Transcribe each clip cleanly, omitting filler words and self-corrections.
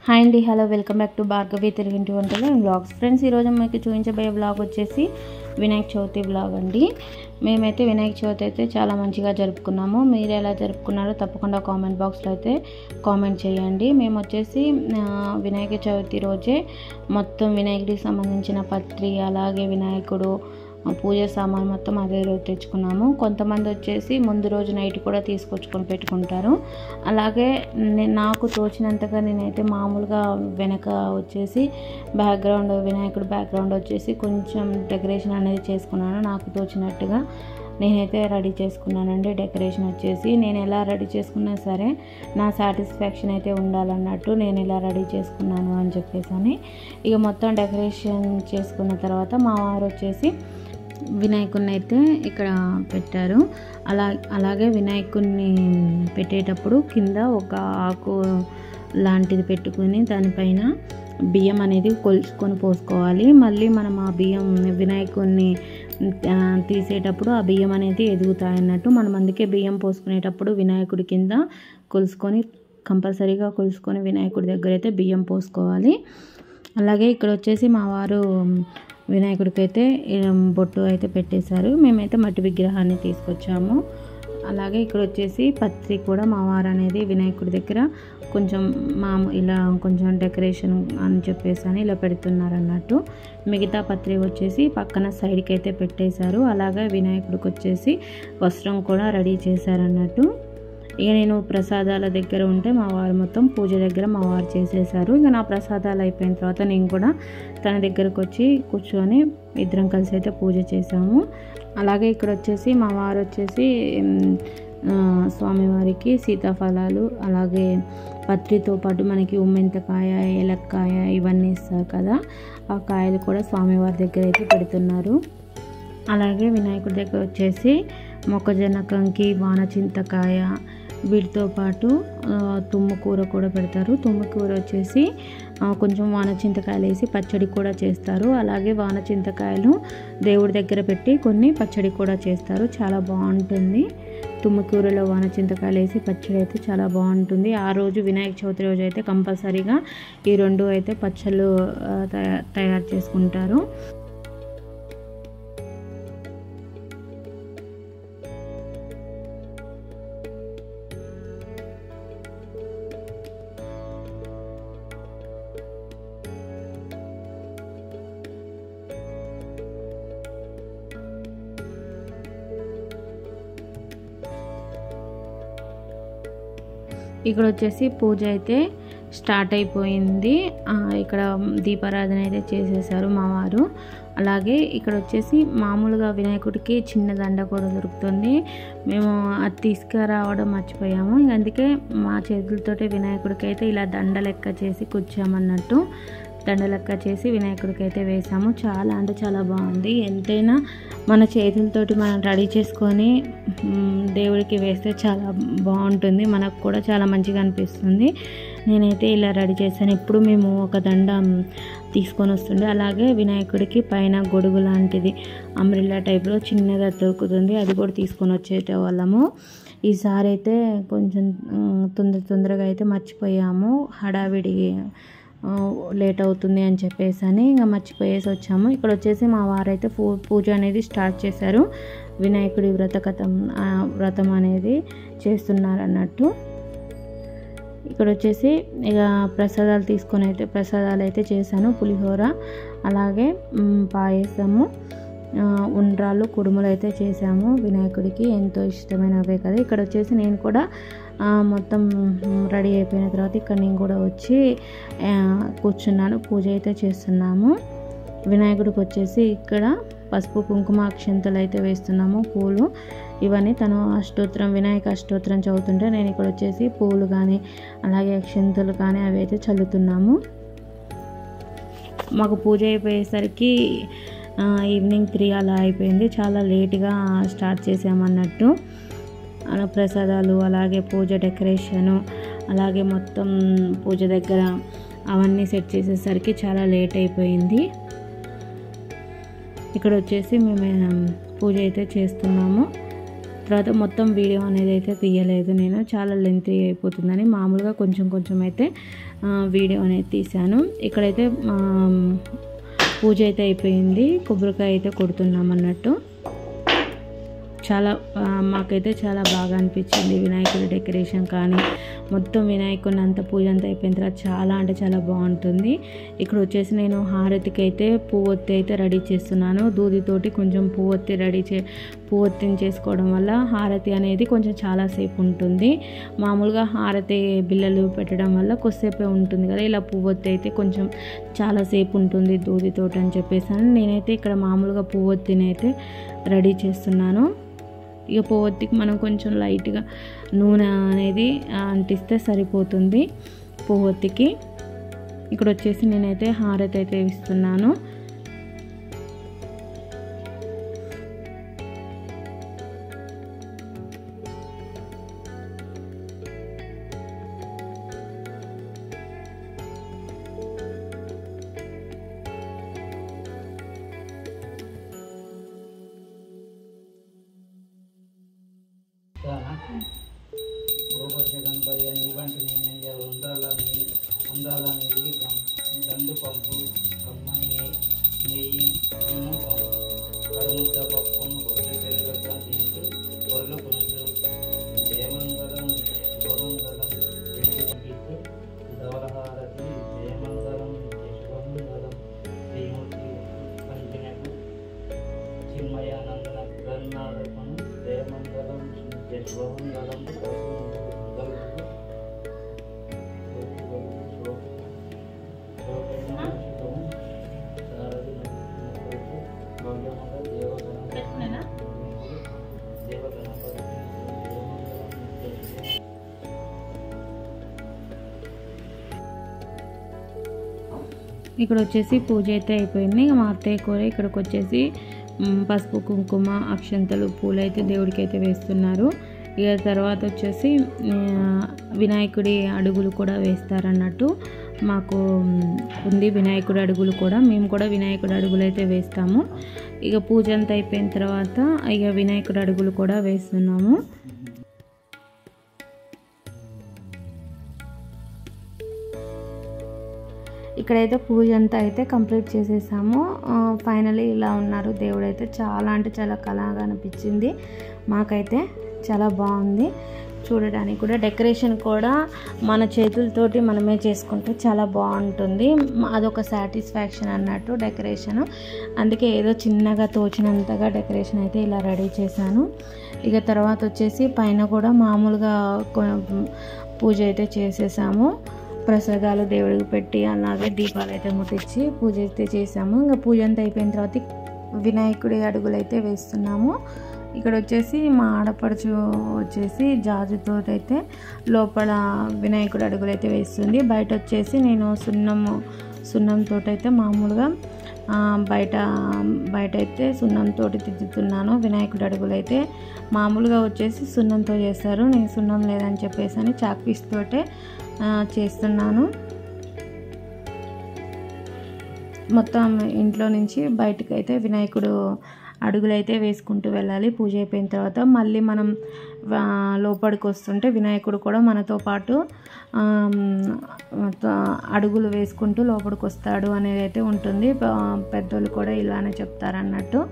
Hi అండి, hello, welcome back to Bhargavi తెలుగింటి వంటలు అండ్ బ్లాగ్స్. ఫ్రెండ్స్, ఈరోజు మీకు చూపించబోయే బ్లాగ్ వచ్చేసి వినాయక చవితి బ్లాగ్ అండి. మేమైతే వినాయక చవితి అయితే చాలా మంచిగా జరుపుకున్నాము. మీరు ఎలా జరుపుకున్నారో తప్పకుండా కామెంట్ బాక్స్లో అయితే కామెంట్ చేయండి. మేము వచ్చేసి వినాయక చవితి రోజే మొత్తం వినాయకుడికి సంబంధించిన పత్రి, అలాగే వినాయకుడు పూజ సామాన్ మొత్తం అదే రోజు తెచ్చుకున్నాము. కొంతమంది వచ్చేసి ముందు రోజు నైట్ కూడా తీసుకొచ్చుకొని పెట్టుకుంటారు. అలాగే నాకు తోచినంతగా నేనైతే మామూలుగా వెనక వచ్చేసి బ్యాక్గ్రౌండ్, వినాయకుడు బ్యాక్గ్రౌండ్ వచ్చేసి కొంచెం డెకరేషన్ అనేది చేసుకున్నాను. నాకు తోచినట్టుగా నేనైతే రెడీ చేసుకున్నానండి. డెకరేషన్ వచ్చేసి నేను ఎలా రెడీ చేసుకున్నా సరే నా సాటిస్ఫాక్షన్ అయితే ఉండాలన్నట్టు నేను ఇలా రెడీ చేసుకున్నాను అని చెప్పేసి ఇక మొత్తం డెకరేషన్ చేసుకున్న తర్వాత మా వారు వచ్చేసి వినాయకుడిని అయితే ఇక్కడ పెట్టారు. అలాగే వినాయకుడిని పెట్టేటప్పుడు కింద ఒక ఆకు లాంటిది పెట్టుకుని దానిపైన బియ్యం అనేది కొలుచుకొని పోసుకోవాలి. మళ్ళీ మనం ఆ బియ్యం వినాయకుడిని తీసేటప్పుడు ఆ బియ్యం అనేది ఎదుగుతాయి అన్నట్టు. మనం అందుకే బియ్యం పోసుకునేటప్పుడు వినాయకుడి కింద కంపల్సరీగా కొలుసుకొని వినాయకుడి దగ్గర అయితే బియ్యం పోసుకోవాలి. అలాగే ఇక్కడ వచ్చేసి మా వారు వినాయకుడికి అయితే బొట్టు అయితే పెట్టేశారు. మేమైతే మట్టి విగ్రహాన్ని తీసుకొచ్చాము. అలాగే ఇక్కడ వచ్చేసి పత్రి కూడా మా వారు అనేది వినాయకుడి దగ్గర కొంచెం ఇలా కొంచెం డెకరేషన్ అని చెప్పేసి ఇలా పెడుతున్నారు అన్నట్టు. మిగతా పత్రి వచ్చేసి పక్కన సైడ్కి అయితే పెట్టేశారు. అలాగే వినాయకుడికి వచ్చేసి వస్త్రం కూడా రెడీ చేశారన్నట్టు. ఇక నేను ప్రసాదాల దగ్గర ఉంటే మా వారు మొత్తం పూజ దగ్గర మా వారు చేసేసారు. ఇక నా ప్రసాదాలు అయిపోయిన తర్వాత నేను కూడా తన దగ్గరకు వచ్చి కూర్చొని ఇద్దరం కలిసి అయితే పూజ చేసాము. అలాగే ఇక్కడ వచ్చేసి మా వారు వచ్చేసి స్వామివారికి సీతాఫలాలు, అలాగే పత్రితో పాటు మనకి ఉమ్మెంతకాయ, ఏలక్కాయ ఇవన్నీ ఇస్తారు కదా, ఆ కాయలు కూడా స్వామివారి దగ్గర అయితే పెడుతున్నారు. అలాగే వినాయకుడి దగ్గర వచ్చేసి మొక్కజొన్న కంకి, వానచింతకాయ, వీటితో పాటు తుమ్మకూర కూడా పెడతారు. తుమ్మకూర వచ్చేసి కొంచెం వానచింతకాయలు వేసి పచ్చడి కూడా చేస్తారు. అలాగే వానచింతకాయలు దేవుడి దగ్గర పెట్టి కొన్ని పచ్చడి కూడా చేస్తారు. చాలా బాగుంటుంది. తుమ్మకూరలో వానచింతకాయలు వేసి పచ్చడి అయితే చాలా బాగుంటుంది. ఆ రోజు వినాయక చవితి రోజు అయితే కంపల్సరీగా ఈ రెండు అయితే పచ్చళ్ళు తయారు చేసుకుంటారు. ఇక్కడ వచ్చేసి పూజ అయితే స్టార్ట్ అయిపోయింది. ఇక్కడ దీపారాధన అయితే చేసేసారు మా వారు. అలాగే ఇక్కడ వచ్చేసి మామూలుగా వినాయకుడికి చిన్న దండ కూడా దొరుకుతుంది. మేము అది తీసుకురావడం మర్చిపోయాము. అందుకే మా చేతులతోటి వినాయకుడికి అయితే ఇలా దండ లెక్క చేసి కూర్చామన్నట్టు. దండ లెక్క చేసి వినాయకుడికి అయితే వేసాము. చాలా అంటే చాలా బాగుంది. ఎంతైనా మన చేతులతోటి మనం రెడీ చేసుకొని దేవుడికి వేస్తే చాలా బాగుంటుంది. మనకు కూడా చాలా మంచిగా అనిపిస్తుంది. నేనైతే ఇలా రెడీ చేశాను. ఇప్పుడు మేము ఒక దండ తీసుకొని వస్తుండే. అలాగే వినాయకుడికి పైన గొడుగు లాంటిది అంబ్రెల్లా టైప్లో చిన్నగా దొరుకుతుంది, అది కూడా తీసుకొని వచ్చేటవాళ్ళము. ఈసారి అయితే కొంచెం తొందరగా అయితే మర్చిపోయాము. హడావిడి లేట్ అవుతుంది అని చెప్పేసి ఇంకా మర్చిపోయేసి వచ్చాము. ఇక్కడ వచ్చేసి మా వారైతే పూజ అనేది స్టార్ట్ చేశారు. వినాయకుడి వ్రతం అనేది చేస్తున్నారు అన్నట్టు. ఇక్కడ వచ్చేసి ఇక ప్రసాదాలు అయితే చేశాను. పులిహోర, అలాగే పాయసము, ఉండ్రాళ్ళు, కుడుములు అయితే చేసాము. వినాయకుడికి ఎంతో ఇష్టమైనవే కదా. ఇక్కడ వచ్చేసి నేను కూడా మొత్తం రెడీ అయిపోయిన తర్వాత ఇక్కడ నేను కూడా వచ్చి కూర్చున్నాను. పూజ అయితే చేస్తున్నాము. వినాయకుడికి వచ్చేసి ఇక్కడ పసుపు, కుంకుమ, అక్షంతలు అయితే వేస్తున్నాము. పూలు ఇవన్నీ తను వినాయక అష్టోత్తరం చదువుతుంటే నేను ఇక్కడ వచ్చేసి పూలు కానీ అలాగే అక్షంతలు కానీ అవి అయితే చల్లుతున్నాము. మాకు పూజ అయిపోయేసరికి ఈవినింగ్ 3 అలా అయిపోయింది. చాలా లేట్గా స్టార్ట్ చేసామన్నట్టు. అలా ప్రసాదాలు, అలాగే పూజ డెకరేషను, అలాగే మొత్తం పూజ దగ్గర అవన్నీ సెట్ చేసేసరికి చాలా లేట్ అయిపోయింది. ఇక్కడ వచ్చేసి మేము పూజ అయితే చేస్తున్నాము. తర్వాత మొత్తం వీడియో అనేది అయితే తీయలేదు నేను, చాలా లెంతీ అయిపోతుందని మామూలుగా కొంచెం అయితే వీడియో అనేది తీశాను. ఇక్కడైతే పూజ అయితే అయిపోయింది, కొబ్బరికాయ అయితే కొడుతున్నాం అన్నట్టు. చాలా మాకైతే చాలా బాగా అనిపించింది వినాయకుడి డెకరేషన్ కానీ మొత్తం వినాయకుడిని అంతా పూజ అంతా అయిపోయిన తర్వాత చాలా అంటే చాలా బాగుంటుంది. ఇక్కడ వచ్చేసి నేను హారతికి అయితే పువ్వొత్తి అయితే రెడీ చేస్తున్నాను. దూదితోటి కొంచెం పువ్వొత్తిని చేసుకోవడం వల్ల హారతి అనేది కొంచెం చాలాసేపు ఉంటుంది. మామూలుగా హారతి బిళ్ళలు పెట్టడం వల్ల కొద్దిసేపే ఉంటుంది కదా, ఇలా పువ్వొత్తి అయితే కొంచెం చాలాసేపు ఉంటుంది దూదితోటి అని చెప్పేసాను. నేనైతే ఇక్కడ మామూలుగా పువ్వొత్తిని అయితే రెడీ చేస్తున్నాను. ఇక పువ్వొత్తికి మనం కొంచెం లైట్గా నూనె అనేది అంటిస్తే సరిపోతుంది పువ్వొత్తికి. ఇక్కడ వచ్చేసి నేనైతే హారతి అయితే ఇస్తున్నాను. ఉండాలనేది దండు పప్పు, కమ్మని నెయ్యి, కడుముద్ద పప్పును కొద్ది పెరుగుగా తింటూ కొరలు పులుసు జయమంగళం శుభమంగళం పెళ్లి గీతు ధవలహారతి జయమంగళం శుభమంగళం శ్రీమూర్తి పంచనకు చిన్మయానందన గన్నారకం జయమంగళం శుభమంగళం ఇక్కడ వచ్చేసి పూజ అయితే అయిపోయింది. ఇక మా అత్తయ్య కూడా ఇక్కడికి వచ్చేసి పసుపు కుంకుమ అక్షంతలు పూలు అయితే దేవుడికి అయితే వేస్తున్నారు. ఇక తర్వాత వచ్చేసి వినాయకుడి అడుగులు కూడా వేస్తారన్నట్టు. మాకు ఉంది వినాయకుడి అడుగులు కూడా, మేము కూడా వినాయకుడి అడుగులు అయితే వేస్తాము. ఇక పూజ అంతా అయిపోయిన తర్వాత ఇక వినాయకుడి అడుగులు కూడా వేస్తున్నాము. ఇక్కడైతే పూజ అంతా అయితే కంప్లీట్ చేసేసాము. ఫైనలీ ఇలా ఉన్నారు దేవుడు అయితే. చాలా అంటే చాలా కళగా అనిపించింది మాకైతే. చాలా బాగుంది చూడడానికి కూడా. డెకరేషన్ కూడా మన చేతులతోటి మనమే చేసుకుంటే చాలా బాగుంటుంది. అదొక సాటిస్ఫాక్షన్ అన్నట్టు డెకరేషన్. అందుకే ఏదో చిన్నగా తోచినంతగా డెకరేషన్ అయితే ఇలా రెడీ చేశాను. ఇక తర్వాత వచ్చేసి పైన కూడా మామూలుగా పూజ అయితే చేసేసాము. ప్రసాదాలు దేవుడికి పెట్టి అలాగే దీపాలు అయితే ముట్టించి పూజ అయితే చేసాము. ఇంకా పూజ అంతా అయిపోయిన తర్వాత వినాయకుడి అడుగులు అయితే వేస్తున్నాము. ఇక్కడ వచ్చేసి మా ఆడపడుచు వచ్చేసి జాజుతో అయితే లోపల వినాయకుడి అడుగులు అయితే వేస్తుంది. బయట వచ్చేసి నేను సున్నంతో అయితే మామూలుగా బయట అయితే సున్నంతో దిద్దుతున్నాను. వినాయకుడి అడుగులు అయితే మామూలుగా వచ్చేసి సున్నంతో చేస్తారు. నేను సున్నం లేదని చెప్పేసి అని చాక్ పీస్ తోటే చేస్తున్నాను. మొత్తం ఇంట్లో నుంచి బయటకు అయితే వినాయకుడు అడుగులు అయితే వేసుకుంటూ వెళ్ళాలి. పూజ అయిపోయిన తర్వాత మళ్ళీ మనం లోపలికి వస్తుంటే వినాయకుడు కూడా మనతో పాటు అడుగులు వేసుకుంటూ లోపలికి వస్తాడు అనేది అయితే ఉంటుంది. పెద్దోళ్ళు కూడా ఇలానే చెప్తారన్నట్టు.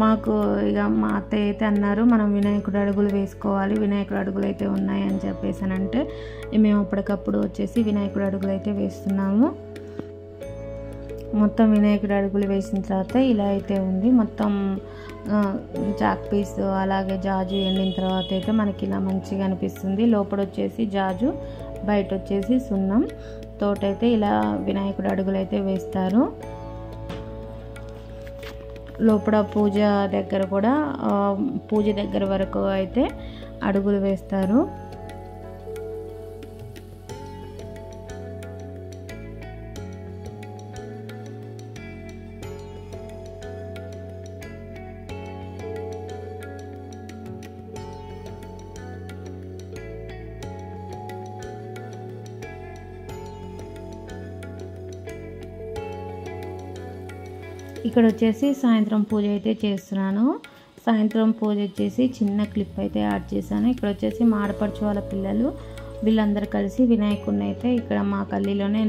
మాకు ఇక మా అత్తయ్య అయితే అన్నారు మనం వినాయకుడు అడుగులు వేసుకోవాలి, వినాయకుడు అడుగులు అయితే ఉన్నాయని చెప్పేసానంటే మేము అప్పటికప్పుడు వచ్చేసి వినాయకుడు అడుగులు అయితే వేస్తున్నాము. మొత్తం వినాయకుడు అడుగులు వేసిన తర్వాత ఇలా అయితే ఉంది. మొత్తం చాక్ పీస్ అలాగే జాజు ఎండిన తర్వాత అయితే మనకి ఇలా మంచిగా అనిపిస్తుంది. లోపల వచ్చేసి జాజు, బయట వచ్చేసి సున్నం తోటైతే ఇలా వినాయకుడు అడుగులు అయితే వేస్తారు. లోపల పూజ దగ్గర కూడా పూజ దగ్గర వరకు అయితే అడుగులు వేస్తారు. ఇక్కడ వచ్చేసి సాయంత్రం పూజ అయితే చేస్తున్నాను. సాయంత్రం పూజ వచ్చేసి చిన్న క్లిప్ అయితే యాడ్ చేశాను. ఇక్కడ వచ్చేసి మా ఆడపడుచు వాళ్ళ పిల్లలు వీళ్ళందరూ కలిసి వినాయకుడిని అయితే ఇక్కడ మా గల్లీలోనే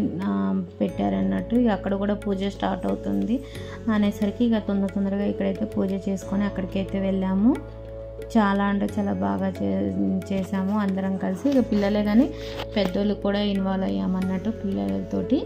పెట్టారన్నట్టు. ఇక అక్కడ కూడా పూజ స్టార్ట్ అవుతుంది అనేసరికి ఇక తొందరగా ఇక్కడైతే పూజ చేసుకొని అక్కడికైతే వెళ్ళాము. చాలా అంటే చాలా బాగా చేసాము అందరం కలిసి. ఇక పిల్లలే కానీ పెద్దోళ్ళు కూడా ఇన్వాల్వ్ అయ్యామన్నట్టు పిల్లలతోటి.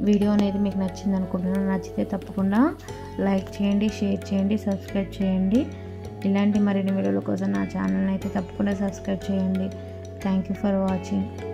వీడియో అనేది మీకు నచ్చింది అనుకుంటున్నాను. నచ్చితే తప్పకుండా లైక్ చేయండి, షేర్ చేయండి, సబ్స్క్రైబ్ చేయండి. ఇలాంటి మరిన్ని వీడియోల కోసం నా ఛానల్ని అయితే తప్పకుండా సబ్స్క్రైబ్ చేయండి. Thank you for watching.